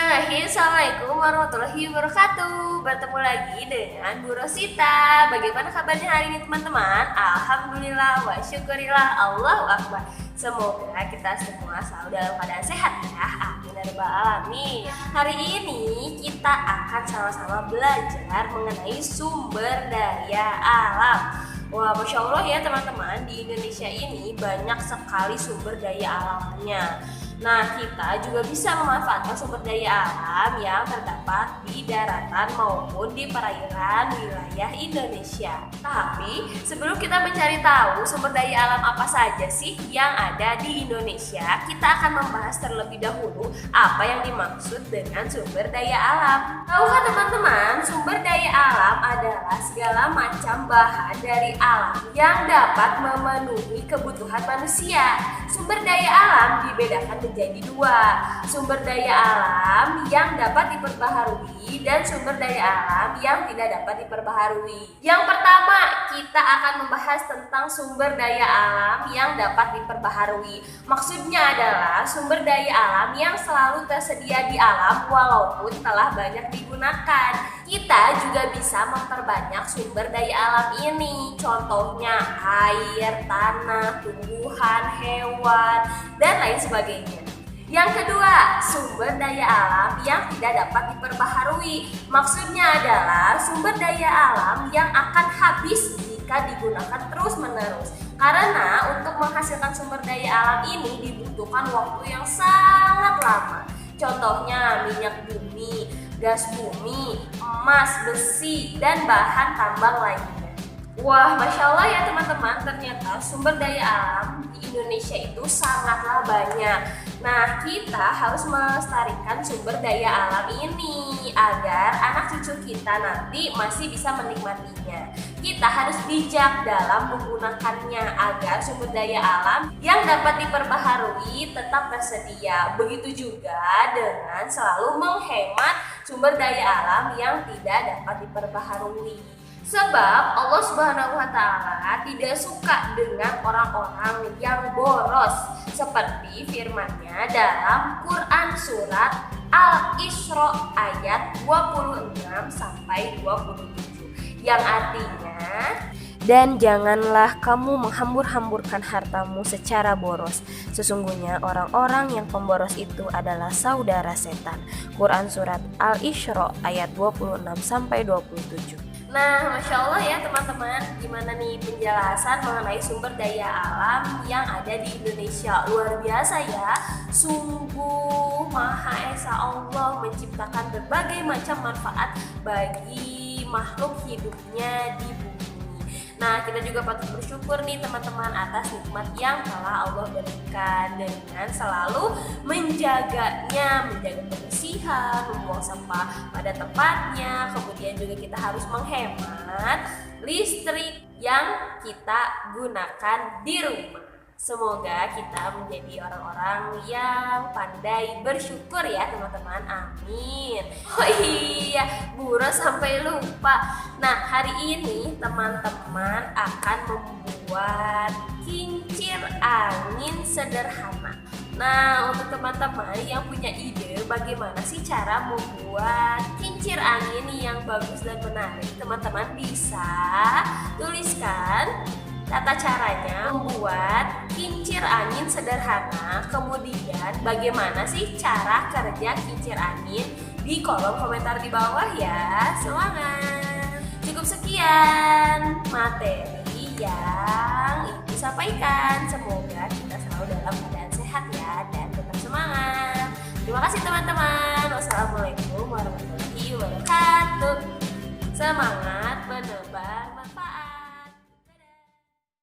Assalamualaikum warahmatullahi wabarakatuh. Bertemu lagi dengan Bu Rosita. Bagaimana kabarnya hari ini teman-teman? Alhamdulillah wa syukurillah, Allahu Akbar. Semoga kita semua selalu dalam keadaan sehat ya. Amin ya rabbal alamin. Hari ini kita akan sama-sama belajar mengenai sumber daya alam. Wah, Masya Allah ya teman-teman, di Indonesia ini banyak sekali sumber daya alamnya. Nah, kita juga bisa memanfaatkan sumber daya alam yang terdapat di daratan maupun di perairan wilayah Indonesia. Tapi, sebelum kita mencari tahu sumber daya alam apa saja sih yang ada di Indonesia, kita akan membahas terlebih dahulu apa yang dimaksud dengan sumber daya alam. Tahukah teman-teman, sumber daya alam adalah segala macam bahan dari alam yang dapat memenuhi kebutuhan manusia. Sumber daya alam dibedakan menjadi dua, sumber daya alam yang dapat diperbaharui dan sumber daya alam yang tidak dapat diperbaharui. Yang pertama, kita akan membahas tentang sumber daya alam yang dapat diperbaharui. Maksudnya adalah sumber daya alam yang selalu tersedia di alam walaupun telah banyak digunakan. Kita juga bisa memperbanyak sumber daya alam ini. Contohnya air, tanah, tumbuhan, hewan, dan lain sebagainya. Yang kedua, sumber daya alam yang tidak dapat diperbaharui. Maksudnya adalah sumber daya alam yang akan habis jika digunakan terus-menerus. Karena untuk menghasilkan sumber daya alam ini dibutuhkan waktu yang sangat lama. Contohnya minyak bumi, gas bumi, emas, besi, dan bahan tambang lainnya. Wah, Masya Allah ya teman-teman, ternyata sumber daya alam di Indonesia itu sangatlah banyak. Nah, kita harus melestarikan sumber daya alam ini agar anak cucu kita nanti masih bisa menikmatinya. Kita harus bijak dalam menggunakannya agar sumber daya alam yang dapat diperbaharui tetap tersedia. Begitu juga dengan selalu menghemat sumber daya alam yang tidak dapat diperbaharui. Sebab Allah Subhanahu wa Ta'ala tidak suka dengan orang-orang yang boros, seperti firman-Nya dalam Quran surat Al-Isra ayat 26 sampai 27 yang artinya, dan janganlah kamu menghambur-hamburkan hartamu secara boros. Sesungguhnya orang-orang yang pemboros itu adalah saudara setan. Quran surat Al-Isra ayat 26 sampai 27. Nah, Masya Allah ya teman-teman, gimana nih penjelasan mengenai sumber daya alam yang ada di Indonesia? Luar biasa ya, sungguh Maha Esa Allah menciptakan berbagai macam manfaat bagi makhluk hidupnya di bumi. Nah, kita juga patut bersyukur nih teman-teman atas nikmat yang telah Allah berikan dengan selalu menjaganya, menjaga kebersihan, membuang sampah pada tempatnya. Kemudian juga kita harus menghemat listrik yang kita gunakan di rumah. Semoga kita menjadi orang-orang yang pandai bersyukur ya teman-teman, amin. Oh iya, Bu Ros sampai lupa. Nah, hari ini teman-teman akan membuat kincir angin sederhana. Nah, untuk teman-teman yang punya ide bagaimana sih cara membuat kincir angin yang bagus dan menarik, teman-teman bisa tuliskan tata caranya membuat kincir angin sederhana. Kemudian bagaimana sih cara kerja kincir angin di kolom komentar di bawah ya. Semangat. Cukup sekian materi yang Ibu sampaikan. Semoga kita selalu dalam keadaan sehat ya dan tetap semangat. Terima kasih teman-teman. Wassalamualaikum warahmatullahi wabarakatuh. Semangat menebar manfaat.